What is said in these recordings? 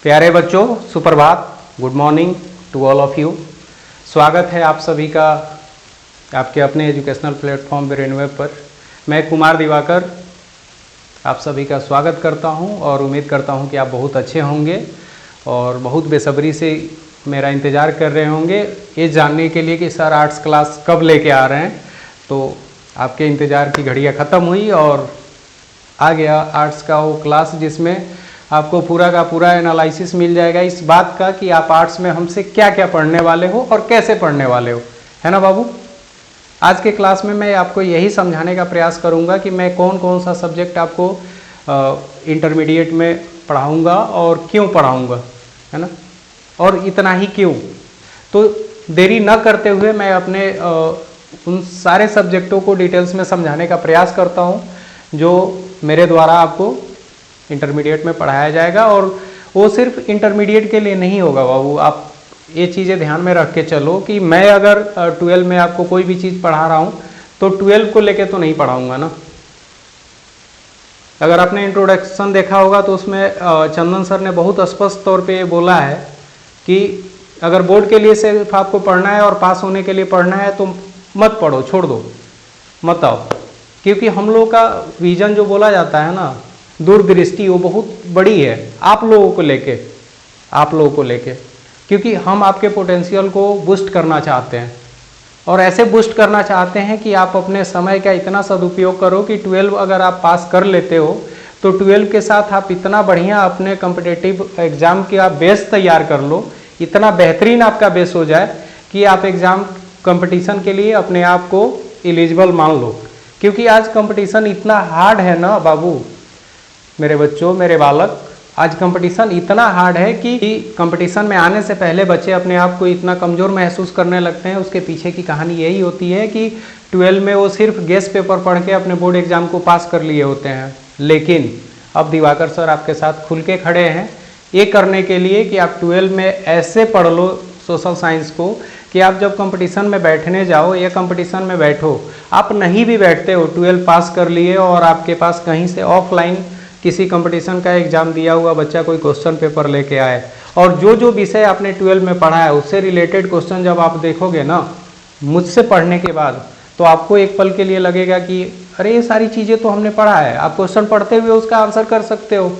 प्यारे बच्चों, सुप्रभात, good morning to all of you. स्वागत है आप सभी का आपके अपने एजुकेशनल प्लेटफॉर्म ब्रेनवेव पर। मैं कुमार दिवाकर आप सभी का स्वागत करता हूं और उम्मीद करता हूं कि आप बहुत अच्छे होंगे और बहुत बेसब्री से मेरा इंतज़ार कर रहे होंगे ये जानने के लिए कि सर आर्ट्स क्लास कब लेके आ रहे हैं। तो आपके इंतज़ार की घड़ियां ख़त्म हुई और आ गया आर्ट्स का वो क्लास जिसमें आपको पूरा का पूरा एनालिसिस मिल जाएगा इस बात का कि आप आर्ट्स में हमसे क्या क्या पढ़ने वाले हो और कैसे पढ़ने वाले हो, है ना बाबू। आज के क्लास में मैं आपको यही समझाने का प्रयास करूंगा कि मैं कौन कौन सा सब्जेक्ट आपको इंटरमीडिएट में पढ़ाऊंगा और क्यों पढ़ाऊंगा, है ना, और इतना ही क्यों। तो देरी न करते हुए मैं अपने उन सारे सब्जेक्टों को डिटेल्स में समझाने का प्रयास करता हूं जो मेरे द्वारा आपको इंटरमीडिएट में पढ़ाया जाएगा। और वो सिर्फ इंटरमीडिएट के लिए नहीं होगा बाबू, आप ये चीज़ें ध्यान में रख के चलो कि मैं अगर 12 में आपको कोई भी चीज़ पढ़ा रहा हूँ तो 12 को लेके तो नहीं पढ़ाऊँगा ना। अगर आपने इंट्रोडक्शन देखा होगा तो उसमें चंदन सर ने बहुत स्पष्ट तौर पे ये बोला है कि अगर बोर्ड के लिए सिर्फ आपको पढ़ना है और पास होने के लिए पढ़ना है तो मत पढ़ो, छोड़ दो, मत आओ। क्योंकि हम लोगों का विजन जो बोला जाता है ना, दूरदृष्टि, वो बहुत बड़ी है आप लोगों को लेके, क्योंकि हम आपके पोटेंशियल को बूस्ट करना चाहते हैं और ऐसे बूस्ट करना चाहते हैं कि आप अपने समय का इतना सदुपयोग करो कि 12 अगर आप पास कर लेते हो तो 12 के साथ आप इतना बढ़िया अपने कॉम्पिटिटिव एग्जाम की आप बेस तैयार कर लो, इतना बेहतरीन आपका बेस हो जाए कि आप एग्जाम कंपटीशन के लिए अपने आप को एलिजिबल मान लो। क्योंकि आज कंपटीशन इतना हार्ड है ना बाबू, मेरे बच्चों, मेरे बालक, आज कंपटीशन इतना हार्ड है कि कंपटीशन में आने से पहले बच्चे अपने आप को इतना कमज़ोर महसूस करने लगते हैं। उसके पीछे की कहानी यही होती है कि 12 में वो सिर्फ गेस्ट पेपर पढ़ के अपने बोर्ड एग्जाम को पास कर लिए होते हैं। लेकिन अब दिवाकर सर आपके साथ खुल के खड़े हैं ये करने के लिए कि आप 12 में ऐसे पढ़ लो सोशल साइंस को कि आप जब कंपटीशन में बैठने जाओ या कंपटीशन में बैठो, आप नहीं भी बैठते हो, 12 पास कर लिए और आपके पास कहीं से ऑफलाइन किसी कंपटीशन का एग्जाम दिया हुआ बच्चा कोई क्वेश्चन पेपर लेके आए और जो जो विषय आपने 12 में पढ़ा है उससे रिलेटेड क्वेश्चन जब आप देखोगे ना मुझसे पढ़ने के बाद, तो आपको एक पल के लिए लगेगा कि अरे ये सारी चीज़ें तो हमने पढ़ा है। आप क्वेश्चन पढ़ते हुए उसका आंसर कर सकते हो।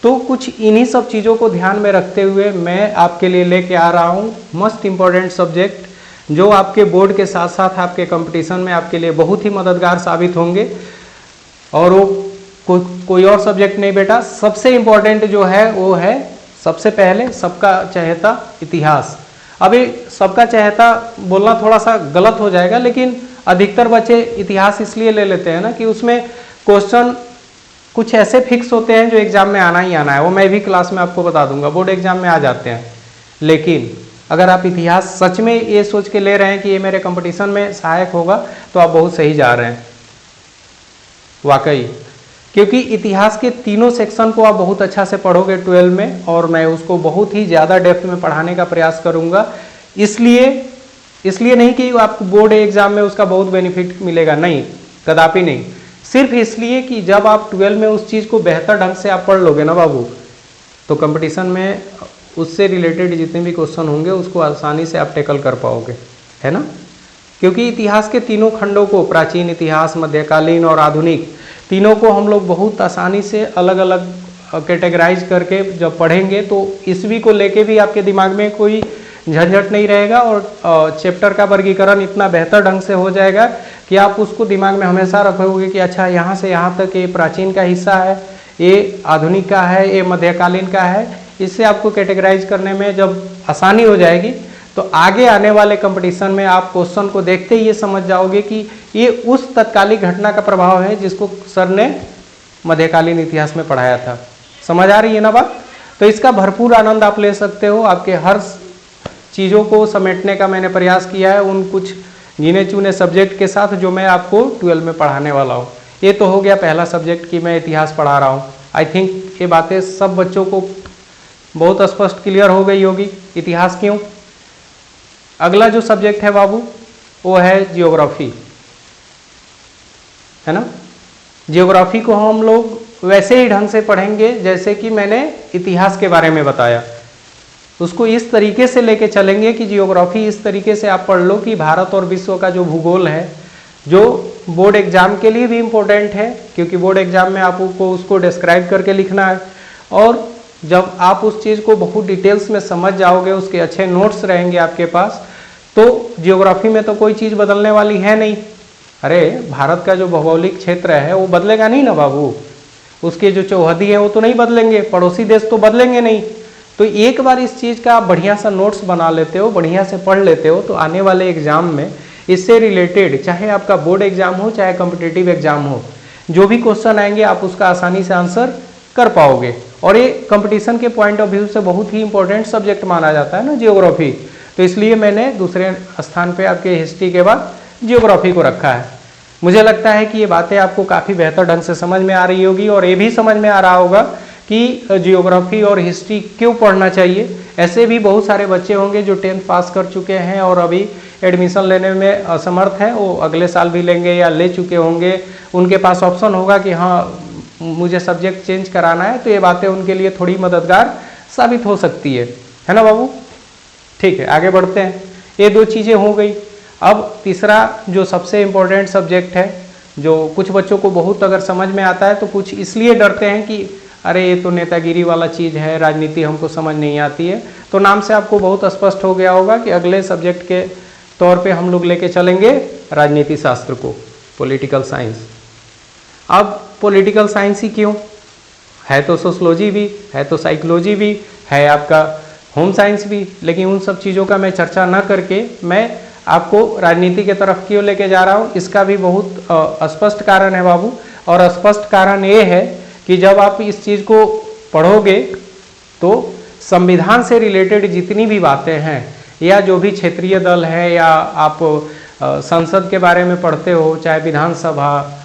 तो कुछ इन्हीं सब चीज़ों को ध्यान में रखते हुए मैं आपके लिए लेके आ रहा हूँ मोस्ट इम्पॉर्टेंट सब्जेक्ट जो आपके बोर्ड के साथ साथ आपके कंपटीशन में आपके लिए बहुत ही मददगार साबित होंगे। और वो कोई और सब्जेक्ट नहीं बेटा, सबसे इम्पोर्टेंट जो है वो है सबसे पहले सबका चहेता इतिहास। अभी सबका चहेता बोलना थोड़ा सा गलत हो जाएगा, लेकिन अधिकतर बच्चे इतिहास इसलिए ले लेते हैं ना कि उसमें क्वेश्चन कुछ ऐसे फिक्स होते हैं जो एग्जाम में आना ही आना है। वो मैं भी क्लास में आपको बता दूंगा, बोर्ड एग्जाम में आ जाते हैं। लेकिन अगर आप इतिहास सच में ये सोच के ले रहे हैं कि ये मेरे कंपटीशन में सहायक होगा तो आप बहुत सही जा रहे हैं वाकई, क्योंकि इतिहास के तीनों सेक्शन को आप बहुत अच्छा से पढ़ोगे 12 में और मैं उसको बहुत ही ज़्यादा डेप्थ में पढ़ाने का प्रयास करूंगा। इसलिए नहीं कि आपको बोर्ड एग्जाम में उसका बहुत बेनिफिट मिलेगा, नहीं, कदापि नहीं, सिर्फ इसलिए कि जब आप 12 में उस चीज़ को बेहतर ढंग से आप पढ़ लोगे ना बाबू, तो कंपटीशन में उससे रिलेटेड जितने भी क्वेश्चन होंगे उसको आसानी से आप टैकल कर पाओगे, है ना। क्योंकि इतिहास के तीनों खंडों को, प्राचीन इतिहास, मध्यकालीन और आधुनिक, तीनों को हम लोग बहुत आसानी से अलग अलग कैटेगराइज करके जब पढ़ेंगे तो ईस्वी को लेके भी आपके दिमाग में कोई झंझट नहीं रहेगा और चैप्टर का वर्गीकरण इतना बेहतर ढंग से हो जाएगा कि आप उसको दिमाग में हमेशा रखोगे कि अच्छा यहाँ से यहाँ तक ये प्राचीन का हिस्सा है, ये आधुनिक का है, ये मध्यकालीन का है। इससे आपको कैटेगराइज करने में जब आसानी हो जाएगी तो आगे आने वाले कंपटीशन में आप क्वेश्चन को देखते ही ये समझ जाओगे कि ये उस तत्कालिक घटना का प्रभाव है जिसको सर ने मध्यकालीन इतिहास में पढ़ाया था। समझ आ रही है ना बात। तो इसका भरपूर आनंद आप ले सकते हो। आपके हर चीज़ों को समेटने का मैंने प्रयास किया है उन कुछ गिने चुने सब्जेक्ट के साथ जो मैं आपको 12 में पढ़ाने वाला हूँ। ये तो हो गया पहला सब्जेक्ट कि मैं इतिहास पढ़ा रहा हूँ। आई थिंक ये बातें सब बच्चों को बहुत स्पष्ट क्लियर हो गई होगी, इतिहास क्यों। अगला जो सब्जेक्ट है बाबू वो है जियोग्राफी, है ना। जियोग्राफी को हम लोग वैसे ही ढंग से पढ़ेंगे जैसे कि मैंने इतिहास के बारे में बताया। उसको इस तरीके से लेके चलेंगे कि जियोग्राफी इस तरीके से आप पढ़ लो कि भारत और विश्व का जो भूगोल है, जो बोर्ड एग्जाम के लिए भी इम्पोर्टेंट है, क्योंकि बोर्ड एग्जाम में आपको उसको डिस्क्राइब करके लिखना है। और जब आप उस चीज़ को बहुत डिटेल्स में समझ जाओगे, उसके अच्छे नोट्स रहेंगे आपके पास, तो जियोग्राफी में तो कोई चीज़ बदलने वाली है नहीं। अरे भारत का जो भौगोलिक क्षेत्र है वो बदलेगा नहीं ना बाबू, उसके जो चौहदी है वो तो नहीं बदलेंगे, पड़ोसी देश तो बदलेंगे नहीं। तो एक बार इस चीज़ का आप बढ़िया सा नोट्स बना लेते हो, बढ़िया से पढ़ लेते हो, तो आने वाले एग्जाम में इससे रिलेटेड, चाहे आपका बोर्ड एग्जाम हो चाहे कॉम्पिटिटिव एग्जाम हो, जो भी क्वेश्चन आएंगे आप उसका आसानी से आंसर कर पाओगे। और ये कंपटीशन के पॉइंट ऑफ व्यू से बहुत ही इंपॉर्टेंट सब्जेक्ट माना जाता है ना जियोग्राफी, तो इसलिए मैंने दूसरे स्थान पे आपके हिस्ट्री के बाद जियोग्राफी को रखा है। मुझे लगता है कि ये बातें आपको काफ़ी बेहतर ढंग से समझ में आ रही होगी, और ये भी समझ में आ रहा होगा कि जियोग्राफी और हिस्ट्री क्यों पढ़ना चाहिए। ऐसे भी बहुत सारे बच्चे होंगे जो 10th पास कर चुके हैं और अभी एडमिशन लेने में असमर्थ हैं, वो अगले साल भी लेंगे या ले चुके होंगे, उनके पास ऑप्शन होगा कि हाँ मुझे सब्जेक्ट चेंज कराना है, तो ये बातें उनके लिए थोड़ी मददगार साबित हो सकती है ना बाबू। ठीक है, आगे बढ़ते हैं। ये दो चीज़ें हो गई। अब तीसरा जो सबसे इम्पोर्टेंट सब्जेक्ट है, जो कुछ बच्चों को बहुत अगर समझ में आता है तो कुछ इसलिए डरते हैं कि अरे ये तो नेतागिरी वाला चीज़ है, राजनीति हमको समझ नहीं आती है। तो नाम से आपको बहुत स्पष्ट हो गया होगा कि अगले सब्जेक्ट के तौर पे हम लोग लेके चलेंगे राजनीति शास्त्र को, पॉलिटिकल साइंस। अब पॉलिटिकल साइंस ही क्यों है, तो सोशलॉजी भी है, तो साइकोलॉजी भी है, आपका होम साइंस भी, लेकिन उन सब चीज़ों का मैं चर्चा न करके मैं आपको राजनीति के तरफ क्यों लेके जा रहा हूँ, इसका भी बहुत स्पष्ट कारण है बाबू। और स्पष्ट कारण ये है कि जब आप इस चीज़ को पढ़ोगे तो संविधान से रिलेटेड जितनी भी बातें हैं, या जो भी क्षेत्रीय दल है, या आप संसद के बारे में पढ़ते हो, चाहे विधानसभा,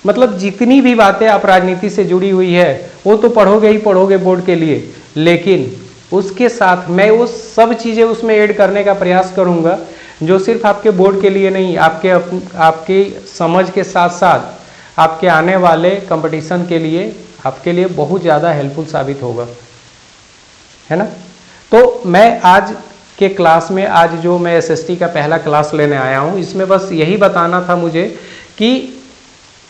मतलब जितनी भी बातें आप राजनीति से जुड़ी हुई है वो तो पढ़ोगे ही पढ़ोगे बोर्ड के लिए, लेकिन उसके साथ मैं वो सब चीज़ें उसमें ऐड करने का प्रयास करूँगा जो सिर्फ आपके बोर्ड के लिए नहीं, आपके समझ के साथ साथ आपके आने वाले कंपटीशन के लिए आपके लिए बहुत ज़्यादा हेल्पफुल साबित होगा, है ना। तो मैं आज के क्लास में, आज जो मैं एसएसटी का पहला क्लास लेने आया हूँ, इसमें बस यही बताना था मुझे कि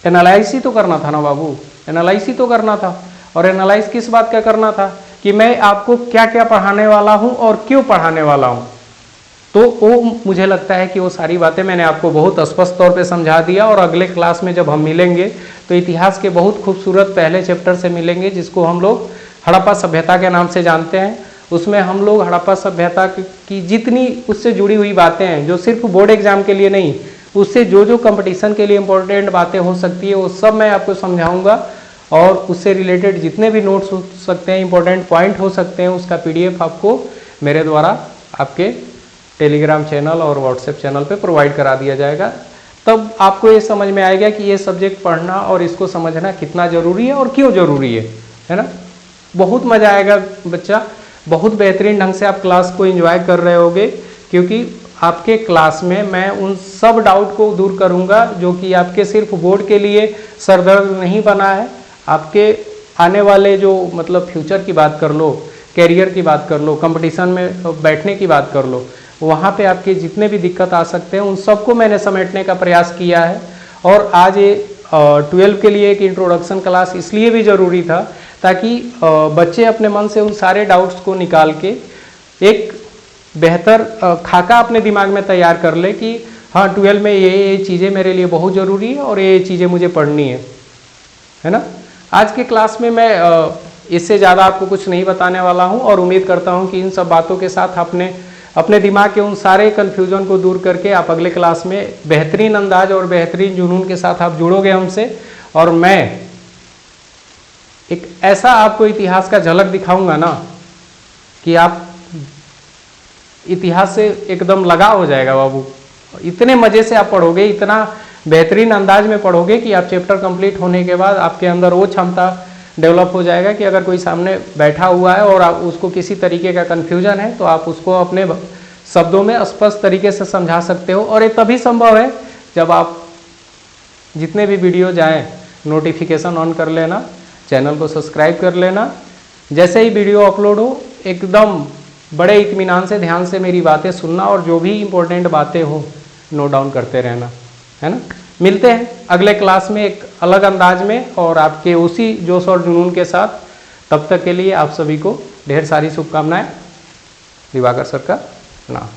एनालाइसिस तो करना था ना बाबू, एनालाइसिस तो करना था। और एनालाइज किस बात का करना था कि मैं आपको क्या क्या पढ़ाने वाला हूँ और क्यों पढ़ाने वाला हूँ। तो वो मुझे लगता है कि वो सारी बातें मैंने आपको बहुत स्पष्ट तौर पे समझा दिया। और अगले क्लास में जब हम मिलेंगे तो इतिहास के बहुत खूबसूरत पहले चैप्टर से मिलेंगे, जिसको हम लोग हड़प्पा सभ्यता के नाम से जानते हैं। उसमें हम लोग हड़प्पा सभ्यता की जितनी उससे जुड़ी हुई बातें हैं, जो सिर्फ बोर्ड एग्जाम के लिए नहीं, उससे जो जो कंपटीशन के लिए इंपॉर्टेंट बातें हो सकती है वो सब मैं आपको समझाऊंगा। और उससे रिलेटेड जितने भी नोट्स हो सकते हैं, इंपॉर्टेंट पॉइंट हो सकते हैं, उसका PDF आपको मेरे द्वारा आपके टेलीग्राम चैनल और व्हाट्सएप चैनल पे प्रोवाइड करा दिया जाएगा। तब आपको ये समझ में आएगा कि ये सब्जेक्ट पढ़ना और इसको समझना कितना ज़रूरी है और क्यों ज़रूरी है ना। बहुत मज़ा आएगा बच्चा, बहुत बेहतरीन ढंग से आप क्लास को एंजॉय कर रहे होगे, क्योंकि आपके क्लास में मैं उन सब डाउट को दूर करूंगा जो कि आपके सिर्फ बोर्ड के लिए सरदर्द नहीं बना है। आपके आने वाले जो मतलब फ्यूचर की बात कर लो, कैरियर की बात कर लो, कंपटीशन में बैठने की बात कर लो, वहाँ पे आपके जितने भी दिक्कत आ सकते हैं उन सबको मैंने समेटने का प्रयास किया है। और आज ये 12 के लिए एक इंट्रोडक्शन क्लास इसलिए भी ज़रूरी था ताकि बच्चे अपने मन से उन सारे डाउट्स को निकाल के एक बेहतर खाका अपने दिमाग में तैयार कर ले कि हाँ 12 में ये चीज़ें मेरे लिए बहुत ज़रूरी है और ये चीज़ें मुझे पढ़नी है ना। आज के क्लास में मैं इससे ज़्यादा आपको कुछ नहीं बताने वाला हूँ और उम्मीद करता हूँ कि इन सब बातों के साथ अपने दिमाग के उन सारे कन्फ्यूज़न को दूर करके आप अगले क्लास में बेहतरीन अंदाज और बेहतरीन जुनून के साथ आप जुड़ोगे हमसे। और मैं एक ऐसा आपको इतिहास का झलक दिखाऊंगा ना कि आप इतिहास से एकदम लगाव हो जाएगा बाबू। इतने मज़े से आप पढ़ोगे, इतना बेहतरीन अंदाज में पढ़ोगे कि आप चैप्टर कंप्लीट होने के बाद आपके अंदर वो क्षमता डेवलप हो जाएगा कि अगर कोई सामने बैठा हुआ है और आप उसको किसी तरीके का कन्फ्यूजन है तो आप उसको अपने शब्दों में स्पष्ट तरीके से समझा सकते हो। और ये तभी संभव है जब आप जितने भी वीडियो जाएं नोटिफिकेशन ऑन कर लेना, चैनल को सब्सक्राइब कर लेना। जैसे ही वीडियो अपलोड हो एकदम बड़े इत्मीनान से ध्यान से मेरी बातें सुनना और जो भी इम्पोर्टेंट बातें हो नोट डाउन करते रहना, है ना। मिलते हैं अगले क्लास में एक अलग अंदाज में और आपके उसी जोश और जुनून के साथ। तब तक के लिए आप सभी को ढेर सारी शुभकामनाएं। दिवाकर सर का प्रणाम।